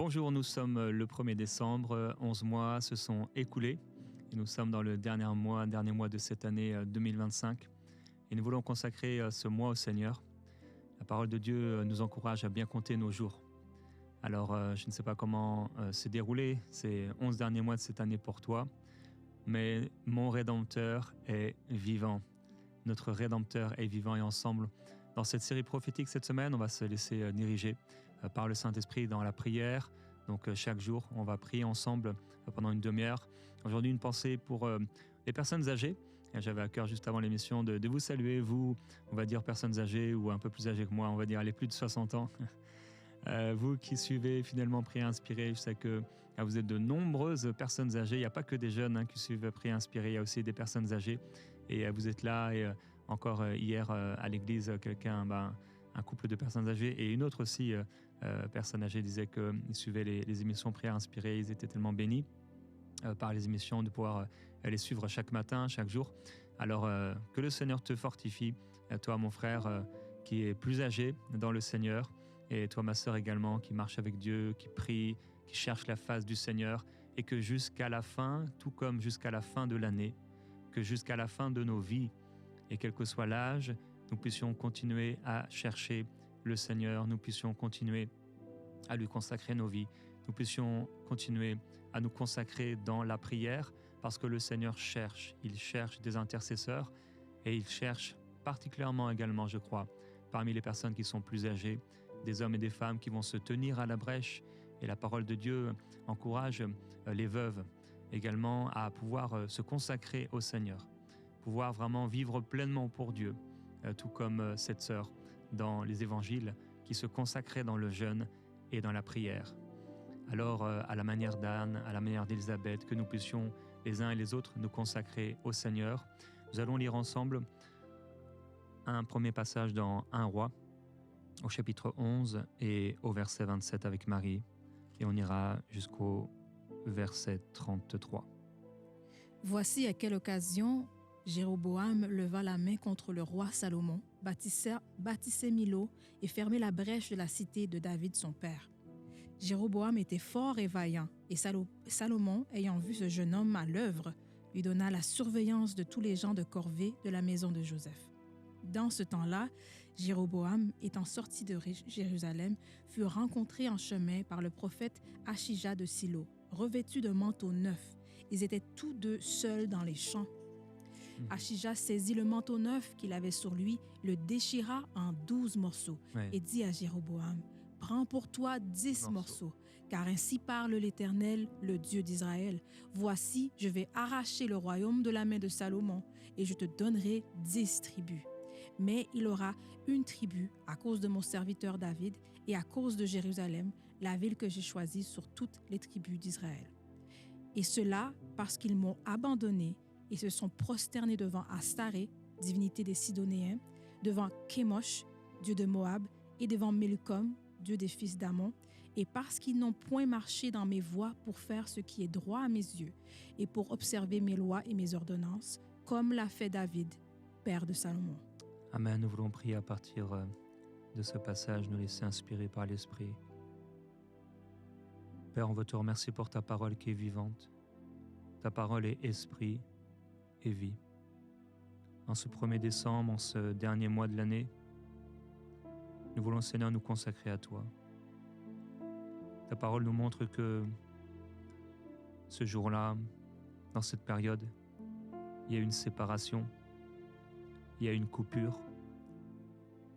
Bonjour, nous sommes le 1er décembre, 11 mois se sont écoulés et nous sommes dans le dernier mois de cette année 2025 et nous voulons consacrer ce mois au Seigneur. La parole de Dieu nous encourage à bien compter nos jours. Alors, je ne sais pas comment s'est déroulé ces 11 derniers mois de cette année pour toi, mais mon Rédempteur est vivant. Notre Rédempteur est vivant et ensemble, dans cette série prophétique cette semaine, on va se laisser diriger par le Saint-Esprit dans la prière. Donc chaque jour, on va prier ensemble pendant une demi-heure. Aujourd'hui, une pensée pour les personnes âgées. J'avais à cœur juste avant l'émission de vous saluer, vous, on va dire personnes âgées ou un peu plus âgées que moi, on va dire les plus de 60 ans. Vous qui suivez finalement Prière Inspirée, je sais que vous êtes de nombreuses personnes âgées. Il n'y a pas que des jeunes qui suivent Prière Inspirée, il y a aussi des personnes âgées. Et vous êtes là. Et encore hier à l'église, un couple de personnes âgées et une autre aussi personne âgée disait qu'ils suivaient les émissions Prière Inspirée. Ils étaient tellement bénis par les émissions de pouvoir les suivre chaque matin, chaque jour. Alors que le Seigneur te fortifie, toi mon frère qui est plus âgé dans le Seigneur, et toi ma sœur également qui marche avec Dieu, qui prie, qui cherche la face du Seigneur, et que jusqu'à la fin, tout comme jusqu'à la fin de l'année, que jusqu'à la fin de nos vies, et quel que soit l'âge, nous puissions continuer à chercher le Seigneur, nous puissions continuer à lui consacrer nos vies, nous puissions continuer à nous consacrer dans la prière, parce que le Seigneur cherche, il cherche des intercesseurs, et il cherche particulièrement également, je crois, parmi les personnes qui sont plus âgées, des hommes et des femmes qui vont se tenir à la brèche. Et la parole de Dieu encourage les veuves également à pouvoir se consacrer au Seigneur, pouvoir vraiment vivre pleinement pour Dieu, tout comme cette sœur dans les évangiles qui se consacrait dans le jeûne et dans la prière. Alors, à la manière d'Anne, à la manière d'Élisabeth, que nous puissions les uns et les autres nous consacrer au Seigneur. Nous allons lire ensemble un premier passage dans 1 Roi, au chapitre 11 et au verset 27 avec Marie, et on ira jusqu'au verset 33. Voici à quelle occasion Jéroboam leva la main contre le roi Salomon, bâtissait Milo et fermait la brèche de la cité de David son père. Jéroboam était fort et vaillant, et Salomon, ayant vu ce jeune homme à l'œuvre, lui donna la surveillance de tous les gens de corvée de la maison de Joseph. Dans ce temps-là, Jéroboam, étant sorti de Jérusalem, fut rencontré en chemin par le prophète Achija de Silo, revêtu de manteau neuf. Ils étaient tous deux seuls dans les champs. Achija saisit le manteau neuf qu'il avait sur lui, le déchira en 12 morceaux et dit à Jéroboam, « Prends pour toi 10 morceaux, car ainsi parle l'Éternel, le Dieu d'Israël. Voici, je vais arracher le royaume de la main de Salomon, et je te donnerai 10 tribus. Mais il aura une tribu à cause de mon serviteur David et à cause de Jérusalem, la ville que j'ai choisie sur toutes les tribus d'Israël. Et cela parce qu'ils m'ont abandonné et se sont prosternés devant Astaré, divinité des Sidónéens, devant Kémosh, dieu de Moab, et devant Milcom, dieu des fils d'Ammon, et parce qu'ils n'ont point marché dans mes voies pour faire ce qui est droit à mes yeux, et pour observer mes lois et mes ordonnances, comme l'a fait David, père de Salomon. » Amen. Nous voulons prier à partir de ce passage, nous laisser inspirer par l'Esprit. Père, on veut te remercier pour ta parole qui est vivante. Ta parole est esprit et vie. En ce 1er décembre, en ce dernier mois de l'année, nous voulons, Seigneur, nous consacrer à toi. Ta parole nous montre que ce jour-là, dans cette période, il y a une séparation, il y a une coupure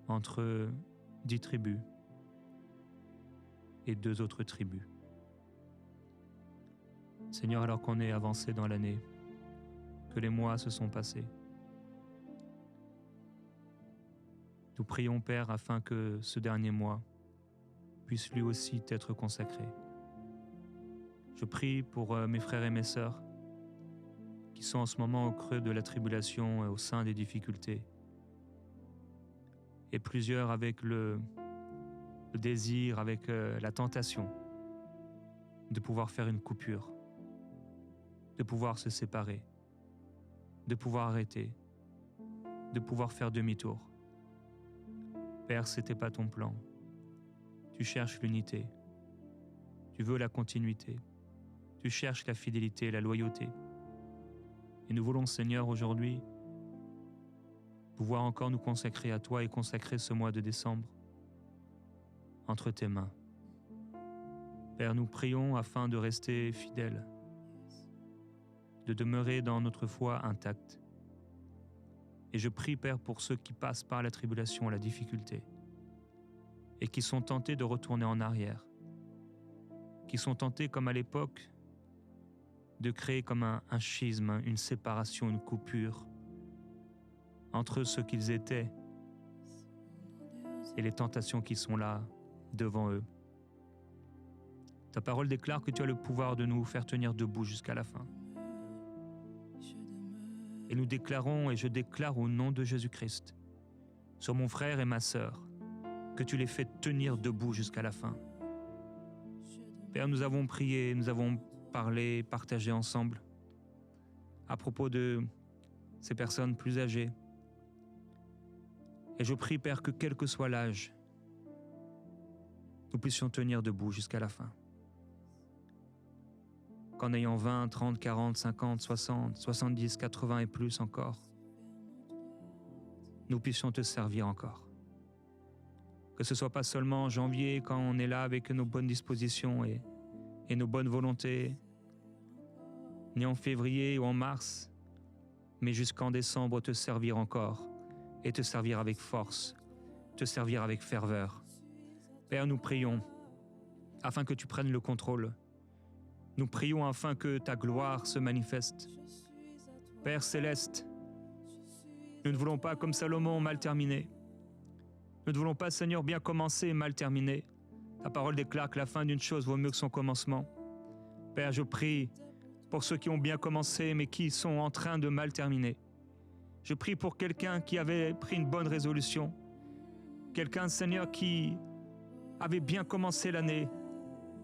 entre 10 tribus et 2 autres tribus. Seigneur, alors qu'on est avancé dans l'année, que les mois se sont passés, nous prions, Père, afin que ce dernier mois puisse lui aussi t'être consacré. Je prie pour mes frères et mes sœurs qui sont en ce moment au creux de la tribulation et au sein des difficultés. Et plusieurs avec le désir, avec la tentation de pouvoir faire une coupure, de pouvoir se séparer, de pouvoir arrêter, de pouvoir faire demi-tour. Père, ce n'était pas ton plan. Tu cherches l'unité. Tu veux la continuité. Tu cherches la fidélité, la loyauté. Et nous voulons, Seigneur, aujourd'hui, pouvoir encore nous consacrer à toi et consacrer ce mois de décembre entre tes mains. Père, nous prions afin de rester fidèles, de demeurer dans notre foi intacte. Et je prie, Père, pour ceux qui passent par la tribulation, la difficulté, et qui sont tentés de retourner en arrière, qui sont tentés, comme à l'époque, de créer comme un schisme, une séparation, une coupure entre ce qu'ils étaient et les tentations qui sont là devant eux. Ta parole déclare que tu as le pouvoir de nous faire tenir debout jusqu'à la fin. Et nous déclarons, et je déclare au nom de Jésus-Christ, sur mon frère et ma sœur, que tu les fais tenir debout jusqu'à la fin. Père, nous avons prié, nous avons parlé, partagé ensemble à propos de ces personnes plus âgées. Et je prie, Père, que quel que soit l'âge, nous puissions tenir debout jusqu'à la fin. Qu'en ayant 20, 30, 40, 50, 60, 70, 80 et plus encore, nous puissions te servir encore. Que ce ne soit pas seulement en janvier quand on est là avec nos bonnes dispositions et nos bonnes volontés, ni en février ou en mars, mais jusqu'en décembre te servir encore et te servir avec force, te servir avec ferveur. Père, nous prions afin que tu prennes le contrôle. Nous prions afin que ta gloire se manifeste. Père céleste, nous ne voulons pas, comme Salomon, mal terminer. Nous ne voulons pas, Seigneur, bien commencer et mal terminer. Ta parole déclare que la fin d'une chose vaut mieux que son commencement. Père, je prie pour ceux qui ont bien commencé mais qui sont en train de mal terminer. Je prie pour quelqu'un qui avait pris une bonne résolution. Quelqu'un, Seigneur, qui avait bien commencé l'année.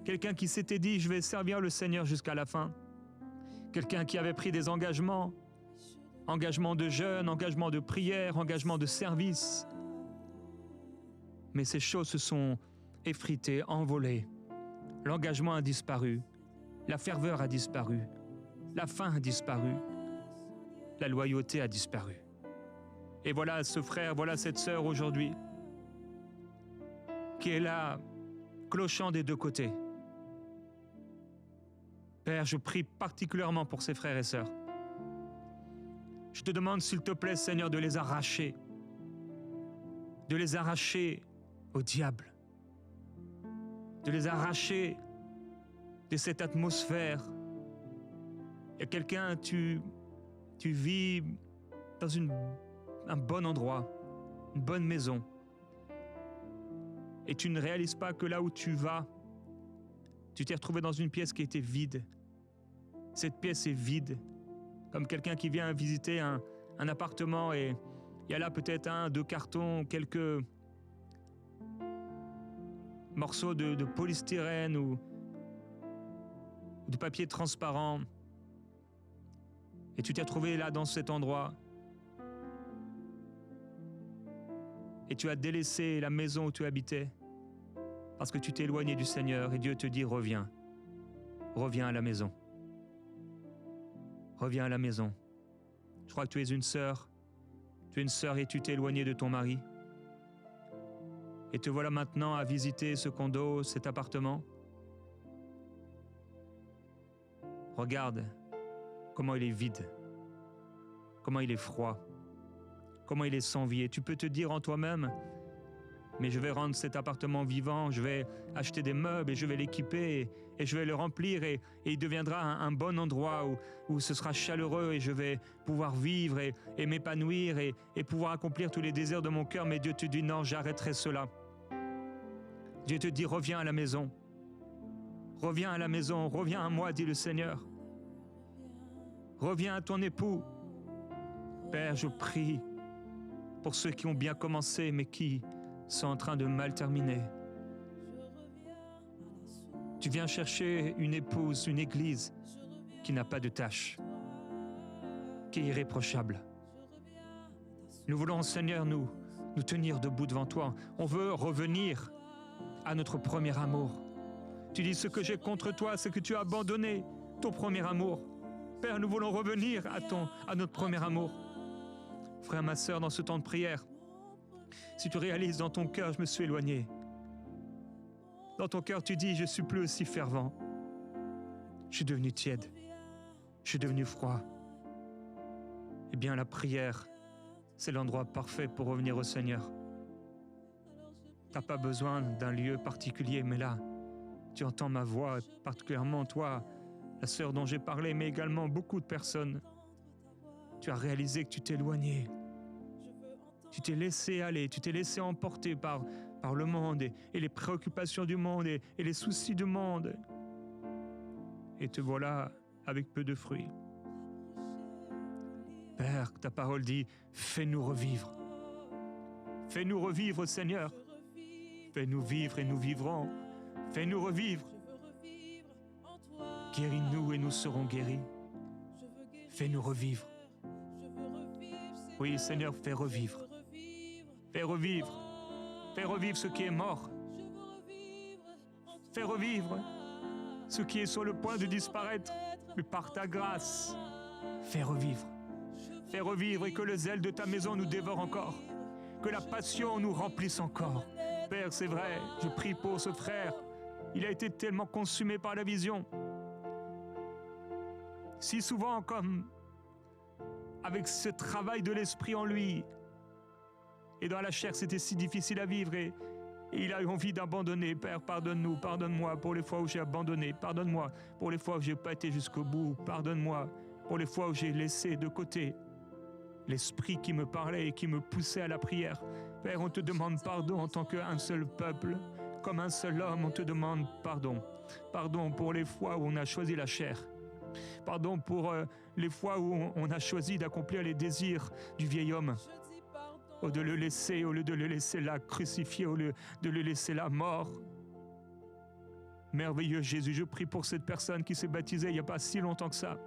Quelqu'un qui s'était dit, je vais servir le Seigneur jusqu'à la fin. Quelqu'un qui avait pris des engagements. Engagement de jeûne, engagement de prière, engagement de service. Mais ces choses se sont effritées, envolées. L'engagement a disparu. La ferveur a disparu. La faim a disparu. La loyauté a disparu. Et voilà ce frère, voilà cette sœur aujourd'hui qui est là, clochant des deux côtés. Père, je prie particulièrement pour ces frères et sœurs. Je te demande, s'il te plaît, Seigneur, de les arracher au diable, de les arracher de cette atmosphère. Il y a quelqu'un, tu vis dans un bon endroit, une bonne maison, et tu ne réalises pas que là où tu vas, tu t'es retrouvé dans une pièce qui était vide. Cette pièce est vide, comme quelqu'un qui vient visiter un appartement et il y a là peut-être 1, 2 cartons, quelques morceaux de polystyrène ou de papier transparent. Et tu t'es retrouvé là dans cet endroit. Et tu as délaissé la maison où tu habitais parce que tu t'es éloigné du Seigneur et Dieu te dit reviens. Reviens à la maison. Reviens à la maison. Je crois que tu es une sœur. Tu es une sœur et tu t'es éloigné de ton mari. Et te voilà maintenant à visiter ce condo, cet appartement. Regarde comment il est vide, comment il est froid, comment il est sans vie. Et tu peux te dire en toi-même, mais je vais rendre cet appartement vivant, je vais acheter des meubles et je vais l'équiper et je vais le remplir et il deviendra un bon endroit où ce sera chaleureux et je vais pouvoir vivre et m'épanouir et pouvoir accomplir tous les désirs de mon cœur. Mais Dieu te dit non, j'arrêterai cela. Dieu te dit reviens à la maison. Reviens à la maison, reviens à moi, dit le Seigneur. Reviens à ton époux. Père, je prie pour ceux qui ont bien commencé mais qui sont en train de mal terminer. Tu viens chercher une épouse, une église qui n'a pas de tâche, qui est irréprochable. Nous voulons, Seigneur, nous tenir debout devant toi. On veut revenir à notre premier amour. Tu dis ce que j'ai contre toi, c'est que tu as abandonné ton premier amour. Père, nous voulons revenir à notre premier amour. Frère, ma sœur, dans ce temps de prière, si tu réalises dans ton cœur, je me suis éloigné. Dans ton cœur, tu dis, je ne suis plus aussi fervent. Je suis devenu tiède. Je suis devenu froid. Eh bien, la prière, c'est l'endroit parfait pour revenir au Seigneur. Tu n'as pas besoin d'un lieu particulier, mais là, tu entends ma voix, particulièrement toi, la sœur dont j'ai parlé, mais également beaucoup de personnes. Tu as réalisé que tu t'es éloigné. Tu t'es laissé aller, tu t'es laissé emporter par le monde et les préoccupations du monde et les soucis du monde. Et te voilà avec peu de fruits. Père, ta parole dit, fais-nous revivre. Fais-nous revivre, Seigneur. Fais-nous vivre et nous vivrons. Fais-nous revivre. Guéris-nous et nous serons guéris. Fais-nous revivre. Oui, Seigneur, fais revivre. Fais revivre. Fais revivre ce qui est mort. Fais revivre ce qui est sur le point de disparaître. Mais par ta grâce, fais revivre. Fais revivre et que le zèle de ta maison nous dévore encore. Que la passion nous remplisse encore. Père, c'est vrai, je prie pour ce frère. Il a été tellement consumé par la vision. Si souvent, comme avec ce travail de l'esprit en lui, et dans la chair, c'était si difficile à vivre, et il a eu envie d'abandonner. Père, pardonne-nous, pardonne-moi pour les fois où j'ai abandonné. Pardonne-moi pour les fois où je n'ai pas été jusqu'au bout. Pardonne-moi pour les fois où j'ai laissé de côté l'esprit qui me parlait et qui me poussait à la prière. Père, on te demande pardon en tant qu'un seul peuple. Comme un seul homme, on te demande pardon. Pardon pour les fois où on a choisi la chair. Pardon pour les fois où on a choisi d'accomplir les désirs du vieil homme. Au lieu de le laisser là crucifié, au lieu de le laisser là mort. Merveilleux Jésus, je prie pour cette personne qui s'est baptisée il n'y a pas si longtemps que ça.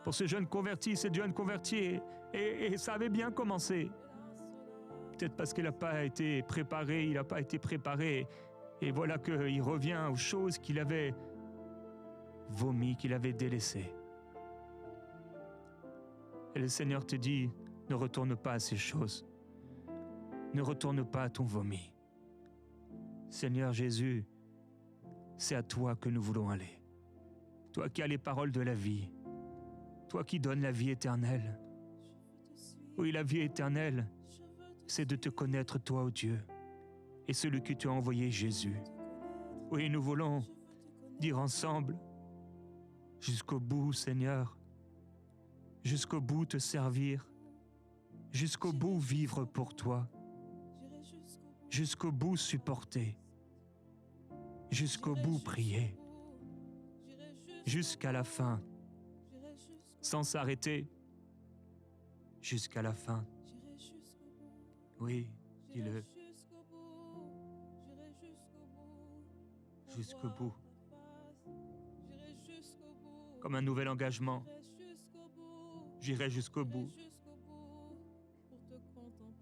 Pour ce jeune converti, cette jeune convertie, et ça avait bien commencé. Peut-être parce qu'il n'a pas été préparé, il n'a pas été préparé. Et voilà qu'il revient aux choses qu'il avait vomies, qu'il avait délaissées. Et le Seigneur te dit, ne retourne pas à ces choses. Ne retourne pas à ton vomi. Seigneur Jésus, c'est à toi que nous voulons aller. Toi qui as les paroles de la vie. Toi qui donnes la vie éternelle. Oui, la vie éternelle, c'est de te connaître toi, ô Dieu, et celui que tu as envoyé, Jésus. Oui, nous voulons dire ensemble, jusqu'au bout, Seigneur, jusqu'au bout te servir, jusqu'au bout vivre pour toi, jusqu'au bout supporter, jusqu'au bout prier, jusqu'à la fin, sans s'arrêter, jusqu'à la fin. Oui, dis-le. Jusqu'au bout. Comme un nouvel engagement. J'irai jusqu'au bout.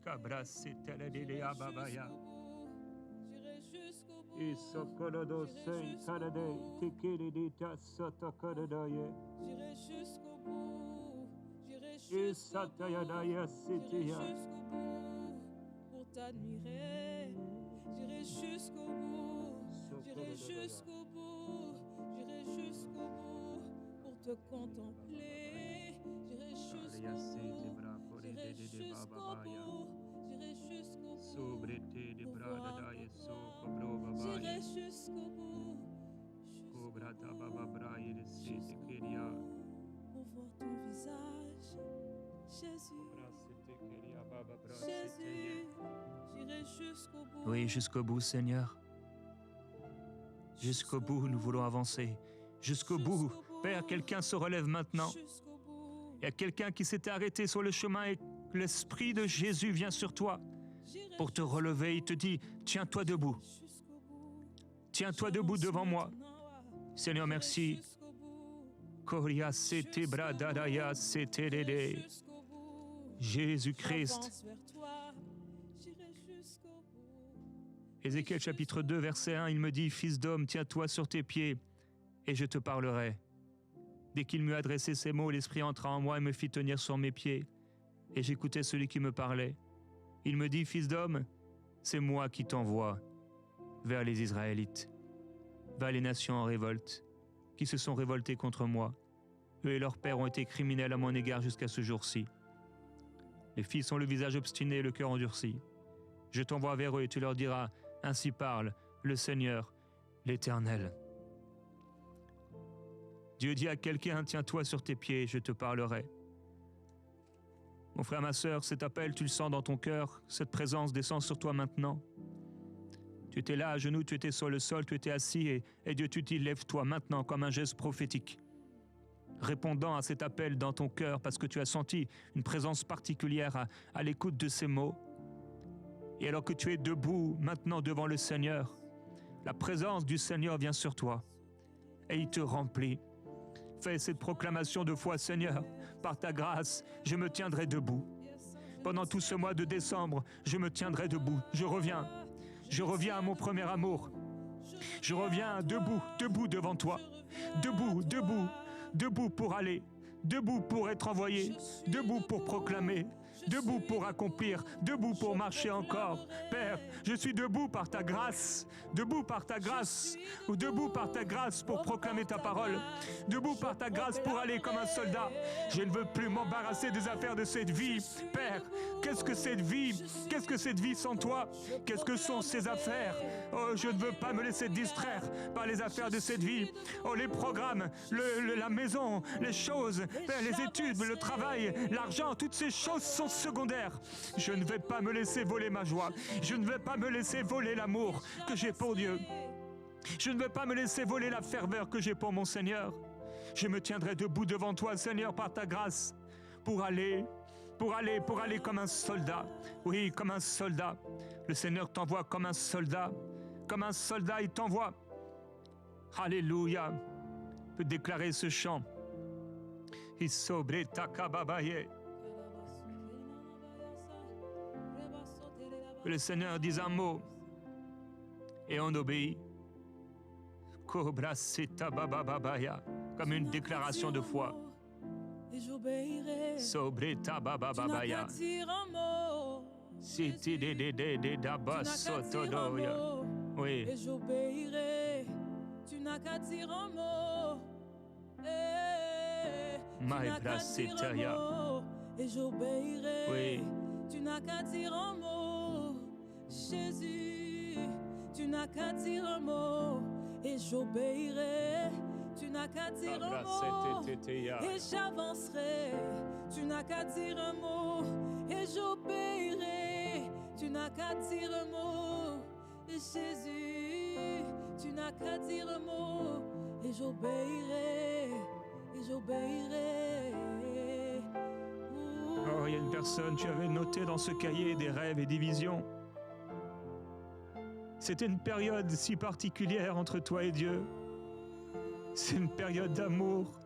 Cabra seteledea babaya. Isokolodo sei kalade tekelidita sotokolodoye. J'irai jusqu'au bout. J'irai Isatayadaya seteya. Pour t'admirer, j'irai jusqu'au bout, j'irai jusqu'au bout, j'irai jusqu'au bout pour te contempler, j'irai jusqu'au bout, j'irai jusqu'au bout, j'irai jusqu'au bout, j'irai jusqu'au bout, pour voir ton visage, Jésus. Jésus, j'irai jusqu'au bout. Oui, jusqu'au bout, Seigneur. Jusqu'au bout, nous voulons avancer. Jusqu'au bout. Père, quelqu'un se relève maintenant. Il y a quelqu'un qui s'était arrêté sur le chemin et l'Esprit de Jésus vient sur toi pour te relever. Il te dit, tiens-toi debout. Tiens-toi debout devant moi. Seigneur, merci. Koria sete bradadaya sete dede. Jésus-Christ, Ézéchiel chapitre 2, verset 1, il me dit, « Fils d'homme, tiens-toi sur tes pieds, et je te parlerai. » Dès qu'il m'eut adressé ces mots, l'Esprit entra en moi et me fit tenir sur mes pieds, et j'écoutais celui qui me parlait. Il me dit, « Fils d'homme, c'est moi qui t'envoie vers les Israélites, vers les nations en révolte, qui se sont révoltées contre moi. Eux et leurs pères ont été criminels à mon égard jusqu'à ce jour-ci. Les fils ont le visage obstiné et le cœur endurci. Je t'envoie vers eux et tu leur diras, « Ainsi parle le Seigneur, l'Éternel. » Dieu dit à quelqu'un, « Tiens-toi sur tes pieds, je te parlerai. » Mon frère, ma sœur, cet appel, tu le sens dans ton cœur, cette présence descend sur toi maintenant. Tu étais là à genoux, tu étais sur le sol, tu étais assis et Dieu te dit, lève-toi maintenant comme un geste prophétique. Répondant à cet appel dans ton cœur parce que tu as senti une présence particulière à l'écoute de ces mots. Et alors que tu es debout maintenant devant le Seigneur, la présence du Seigneur vient sur toi et il te remplit. Fais cette proclamation de foi, Seigneur, par ta grâce, je me tiendrai debout. Pendant tout ce mois de décembre, je me tiendrai debout. Je reviens à mon premier amour. Je reviens debout devant toi. Debout pour aller, debout pour être envoyé, debout pour proclamer, debout pour accomplir, debout pour marcher encore. Père, je suis debout par ta grâce, ou debout par ta grâce pour proclamer ta parole, debout par ta grâce pour aller comme un soldat. Je ne veux plus m'embarrasser des affaires de cette vie. Père, qu'est-ce que cette vie sans toi? Qu'est-ce que sont ces affaires? Oh, je ne veux pas me laisser distraire par les affaires de cette vie. Oh, les programmes, la maison, les choses, les études, le travail, l'argent, toutes ces choses sont secondaires. Je ne vais pas me laisser voler ma joie. Je ne vais pas me laisser voler l'amour que j'ai pour Dieu. Je ne vais pas me laisser voler la ferveur que j'ai pour mon Seigneur. Je me tiendrai debout devant toi, Seigneur, par ta grâce, pour aller comme un soldat. Oui, comme un soldat. Le Seigneur t'envoie comme un soldat. Comme un soldat, il t'envoie. Alléluia. Tu peux déclarer ce chant. Isobre takababaye. Que le Seigneur dise un mot et on obéit. Cobra seta babababaya. Comme une déclaration de foi. Et j'obéirai. Sobreta babababaya. Siti de dabasotodoya. Oui. Et j'obéirai. Tu n'as qu'à dire un mot. Et j'obéirai. Oui. Tu n'as qu'à dire un mot. Jésus, tu n'as qu'à dire un mot. Et j'obéirai. Tu n'as qu'à dire un mot. Et j'avancerai. Tu n'as qu'à dire un mot. Et j'obéirai. Tu n'as qu'à dire un mot. Et Jésus, tu n'as qu'à dire un mot. Et j'obéirai. Et j'obéirai. Oh, il y a une personne, tu avais noté dans ce cahier des rêves et des visions. C'était une période si particulière entre toi et Dieu. C'est une période d'amour,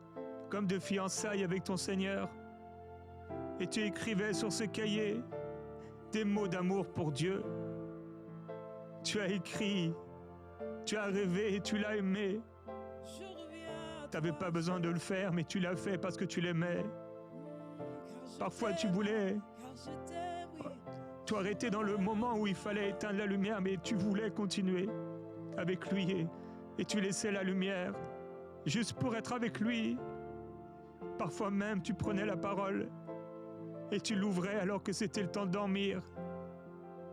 comme de fiançailles avec ton Seigneur. Et tu écrivais sur ce cahier des mots d'amour pour Dieu. Tu as écrit, tu as rêvé et tu l'as aimé. Tu n'avais pas besoin de le faire, mais tu l'as fait parce que tu l'aimais. Parfois tu voulais t'arrêter dans le moment où il fallait éteindre la lumière, mais tu voulais continuer avec lui et tu laissais la lumière juste pour être avec lui. Parfois même tu prenais la parole et tu l'ouvrais alors que c'était le temps de dormir.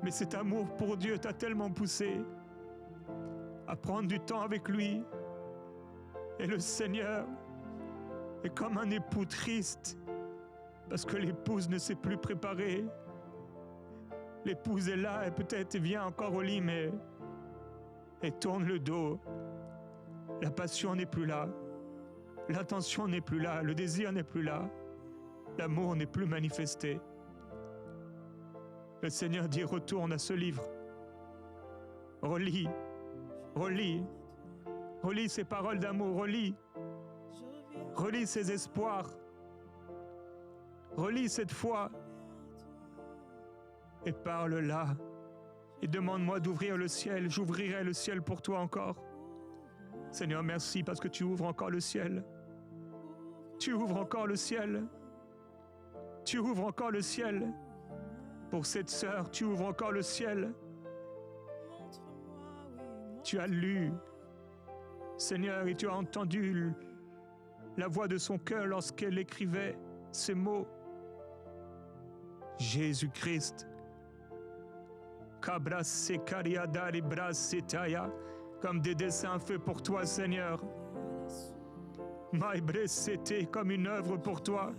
Mais cet amour pour Dieu t'a tellement poussé à prendre du temps avec lui. Et le Seigneur est comme un époux triste parce que l'épouse ne s'est plus préparée. L'épouse est là et peut-être vient encore au lit, mais elle tourne le dos. La passion n'est plus là. L'intention n'est plus là. Le désir n'est plus là. L'amour n'est plus manifesté. Le Seigneur dit, retourne à ce livre. Relis ces paroles d'amour, relis ces espoirs, relis cette foi et parle-la et demande-moi d'ouvrir le ciel. J'ouvrirai le ciel pour toi encore. Seigneur, merci parce que tu ouvres encore le ciel. Tu ouvres encore le ciel. Tu ouvres encore le ciel. Pour cette sœur, tu ouvres encore le ciel. Tu as lu, Seigneur, et tu as entendu la voix de son cœur lorsqu'elle écrivait ces mots. Jésus-Christ. Comme des dessins faits pour toi, Seigneur. C'était comme une œuvre pour toi.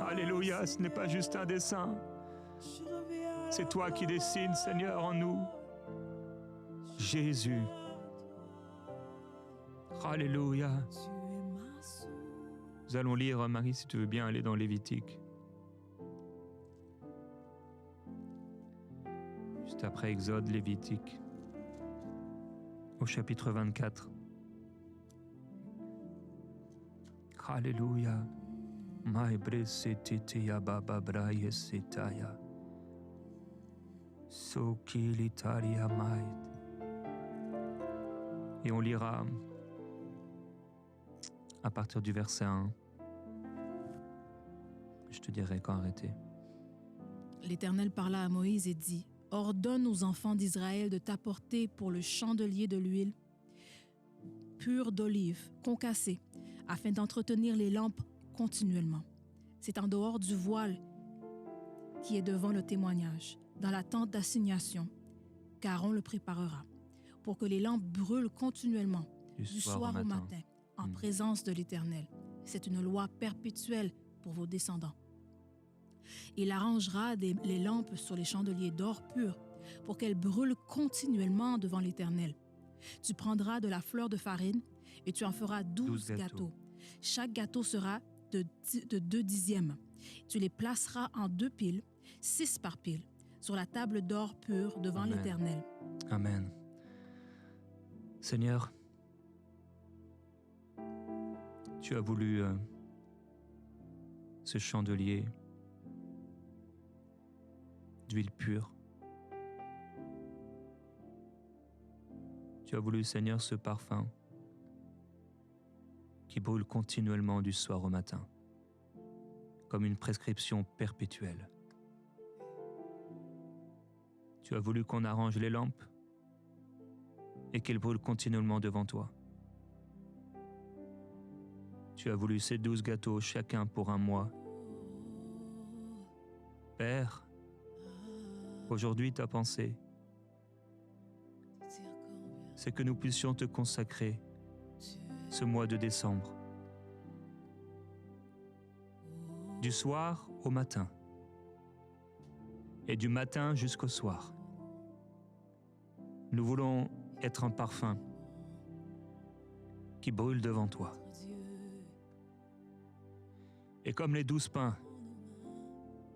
Alléluia, ce n'est pas juste un dessin. C'est toi qui dessines, Seigneur, en nous. Jésus. Alléluia. Nous allons lire, Marie, si tu veux bien aller dans Lévitique. Juste après Exode, Lévitique. Au chapitre 24. Alléluia. Et on lira à partir du verset 1. Je te dirai quand arrêter. L'Éternel parla à Moïse et dit, « Ordonne aux enfants d'Israël de t'apporter pour le chandelier de l'huile pure d'olive, concassée, afin d'entretenir les lampes continuellement. C'est en dehors du voile qui est devant le témoignage, dans la tente d'assignation, qu'Aaron le préparera, pour que les lampes brûlent continuellement, du soir au matin, en présence de l'Éternel. C'est une loi perpétuelle pour vos descendants. Il arrangera les lampes sur les chandeliers d'or pur, pour qu'elles brûlent continuellement devant l'Éternel. Tu prendras de la fleur de farine et tu en feras 12 gâteaux. Chaque gâteau sera de 2 dixièmes. Tu les placeras en 2 piles, 6 par pile, sur la table d'or pur devant l'Éternel. Amen. Seigneur, tu as voulu ce chandelier d'huile pure. Tu as voulu, Seigneur, ce parfum qui brûle continuellement du soir au matin, comme une prescription perpétuelle. Tu as voulu qu'on arrange les lampes et qu'elles brûlent continuellement devant toi. Tu as voulu ces 12 gâteaux, chacun pour un mois. Père, aujourd'hui ta pensée, c'est que nous puissions te consacrer ce mois de décembre, du soir au matin et du matin jusqu'au soir. Nous voulons être un parfum qui brûle devant toi. Et comme les 12 pains,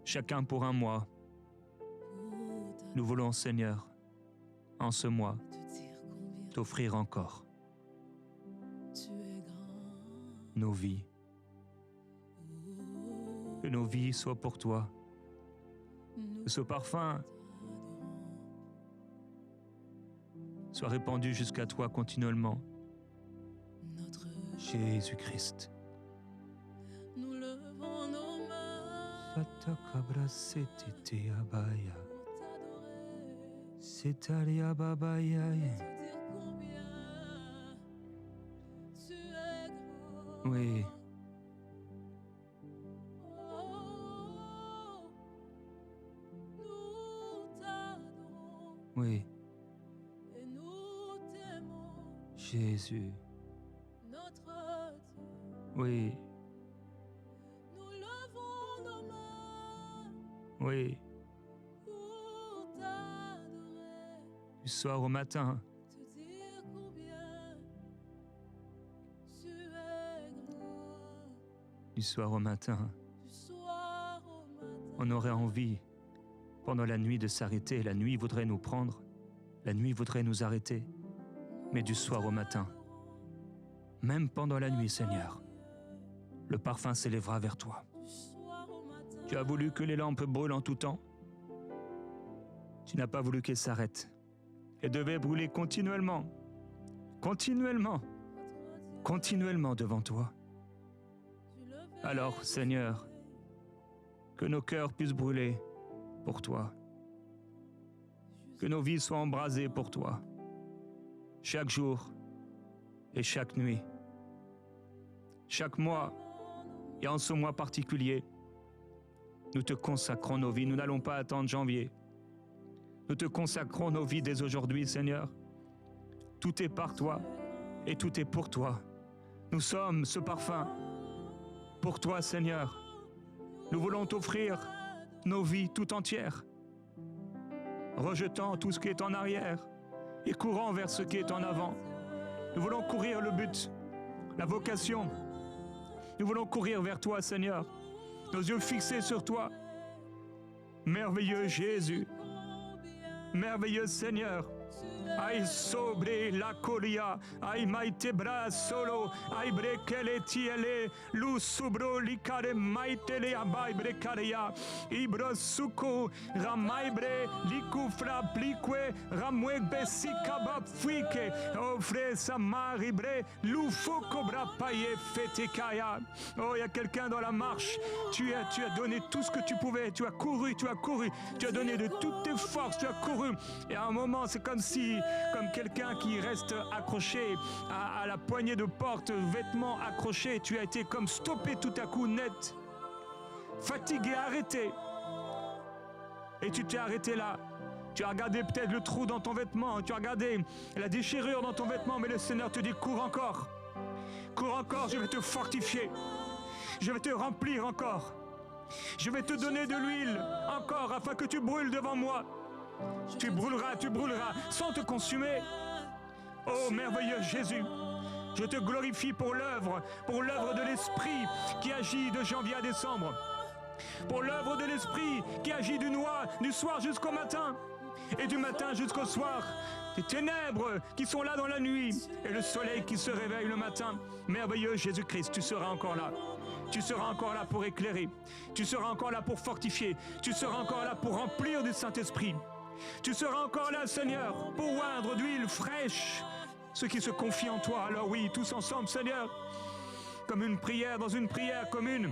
chacun pour un mois, nous voulons, Seigneur, en ce mois, t'offrir encore nos vies. Que nos vies soient pour toi. Que ce parfum soit répandu jusqu'à toi continuellement. Jésus-Christ. Nous levons nos mains Oui. Oui. Et nous t'aimons, Jésus. notre Dieu. Oui. Nous levons nos mains Oui. pour t'adorer, Du soir au matin. te dire combien tu es grand. Du soir au matin. Du soir au matin, On aurait envie pendant la nuit de s'arrêter. La nuit voudrait nous prendre, la nuit voudrait nous arrêter, mais du soir au matin, même pendant la nuit, Seigneur, le parfum s'élèvera vers toi. Tu as voulu que les lampes brûlent en tout temps. Tu n'as pas voulu qu'elles s'arrêtent. Elles devaient brûler continuellement, continuellement, continuellement devant toi. Alors, Seigneur, que nos cœurs puissent brûler pour toi, que nos vies soient embrasées pour toi, chaque jour et chaque nuit, chaque mois et en ce mois particulier. Nous te consacrons nos vies, nous n'allons pas attendre janvier. Nous te consacrons nos vies dès aujourd'hui, Seigneur. Tout est par toi et tout est pour toi. Nous sommes ce parfum pour toi, Seigneur. Nous voulons t'offrir nos vies tout entières, rejetant tout ce qui est en arrière et courant vers ce qui est en avant. Nous voulons courir le but, la vocation. Nous voulons courir vers toi, Seigneur, nos yeux fixés sur toi. Merveilleux Jésus, merveilleux Seigneur. Ai sobre la coria, ai maite bra solo, ai brekele tiele, lu subro licare maitele abai brecaria, ibro suko, ramaibre, licufra plique, ramweg besikaba fuike, offre samaribre, lu foko bra paye fetekaya. Oh, il y a quelqu'un dans la marche, tu as donné tout ce que tu pouvais, tu as couru, tu as donné de toutes tes forces, tu as couru, et à un moment c'est comme quelqu'un qui reste accroché à la poignée de porte, vêtements accrochés, tu as été comme stoppé tout à coup net, fatigué, arrêté. Et tu t'es arrêté là. Tu as regardé peut-être le trou dans ton vêtement, tu as regardé la déchirure dans ton vêtement, mais le Seigneur te dit cours encore, je vais te fortifier, je vais te remplir encore, je vais te donner de l'huile encore afin que tu brûles devant moi. Tu brûleras sans te consumer. Oh merveilleux Jésus, je te glorifie pour l'œuvre de l'Esprit qui agit de janvier à décembre, pour l'œuvre de l'Esprit qui agit du soir jusqu'au matin et du matin jusqu'au soir. Les ténèbres qui sont là dans la nuit et le soleil qui se réveille le matin. Merveilleux Jésus-Christ, tu seras encore là. Tu seras encore là pour éclairer. Tu seras encore là pour fortifier. Tu seras encore là pour remplir du Saint-Esprit. Tu seras encore là, Seigneur, pour oindre d'huile fraîche ceux qui se confient en toi. Alors oui, tous ensemble, Seigneur, comme une prière, dans une prière commune,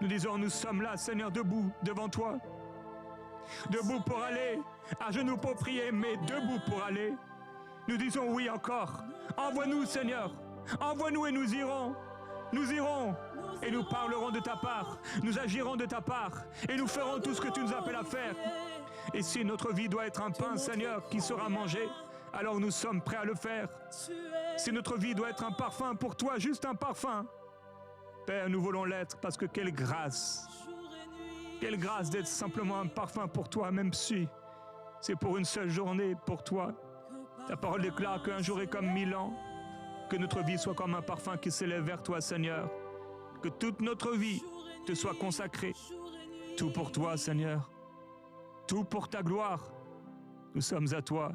nous disons, nous sommes là, Seigneur, debout devant toi. Debout pour aller, à genoux pour prier, mais debout pour aller. Nous disons oui encore. Envoie-nous, Seigneur. Envoie-nous et nous irons. Nous irons et nous parlerons de ta part. Nous agirons de ta part et nous ferons tout ce que tu nous appelles à faire. Et si notre vie doit être un pain, Seigneur, qui sera mangé, alors nous sommes prêts à le faire. Si notre vie doit être un parfum pour toi, juste un parfum, Père, nous voulons l'être parce que quelle grâce d'être simplement un parfum pour toi, même si c'est pour une seule journée pour toi. Ta parole déclare qu'un jour est comme 1000 ans, que notre vie soit comme un parfum qui s'élève vers toi, Seigneur. Que toute notre vie te soit consacrée. Tout pour toi, Seigneur. Tout pour ta gloire. Nous sommes à toi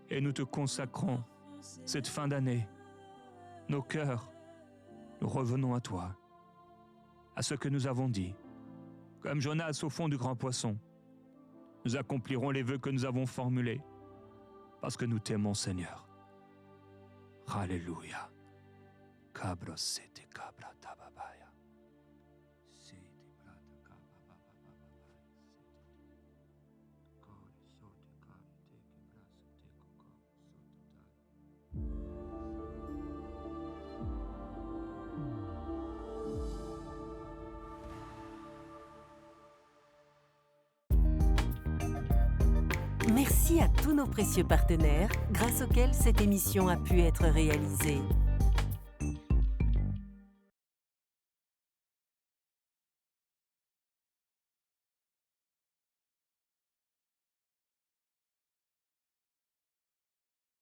et nous te consacrons cette fin d'année. Nos cœurs, nous revenons à toi, à ce que nous avons dit. Comme Jonas au fond du grand poisson, nous accomplirons les vœux que nous avons formulés parce que nous t'aimons, Seigneur. Alléluia. Cabros sete cabra tababaya. Merci à tous nos précieux partenaires grâce auxquels cette émission a pu être réalisée.